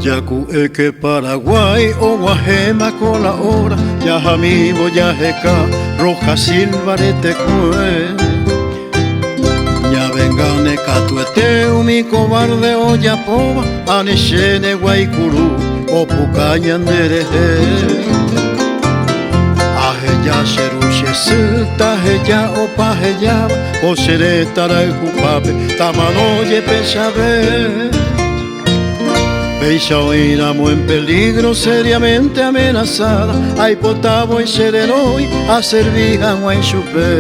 Yaku eke Paraguay o Guajema con la hora, ya amigo ya jeca, roja silvarete cue. Ya vengane catuete mi cobarde o yapoba, aneshene guaycurú o pucañan dereje. Ajeya seruche silta, ajeya o pajeya, o seretara el cupape, tamanoye pesabe. Veis oíramos en peligro, seriamente amenazada. Hay potabo y serenoi, a servir agua en chupe.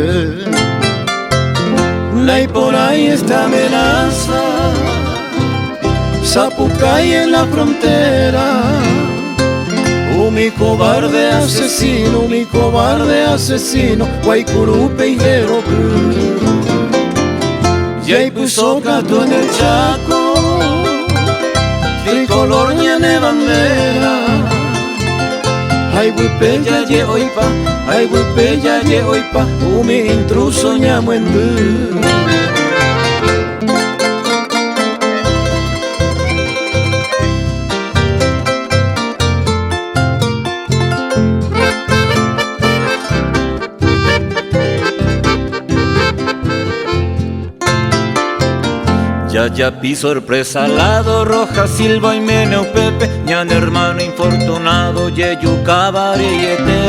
Ley por ahí esta amenaza, Zapucay en la frontera. Mi cobarde asesino, mi cobarde asesino, Guaycurupe y Jerobu. Ya puso gato en el Chaco, tricolor ñane bandera. Ay huipeya ye oipa, ay huipeya ye oipa, mi intruso ñamuendu. Yayapi sorpresa lado, roja silva y meneo pepe, ñan hermano infortunado, yeyu cabareyete.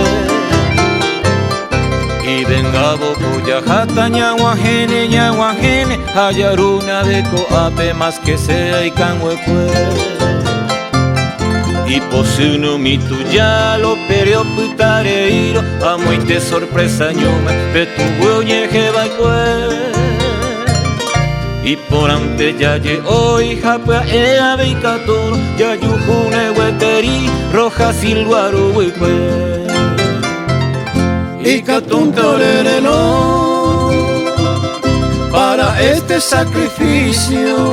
Y vengabo cuya jata ñaguajene, hayaruna de coape más que sea y canhuecue. Y posuno mi tuya lo pereo putareiro, amuite sorpresa ñume, betu ñeje baicue. Y por ante ya ye hoy japua ea beicatoro, ya yujune hueteri, roja silguaru huicue. Y catun torereno, para este sacrificio.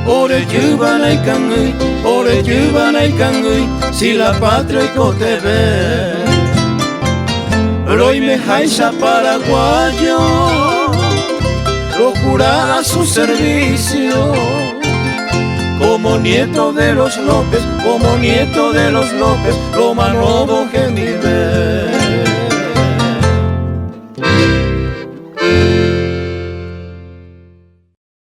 Ore yubana y cangui, ore yubana y cangui, si la patria y cote ve. Roy me jaisa paraguayo, lo jura a su servicio, como nieto de los López, como nieto de los López, lo manobo que vive.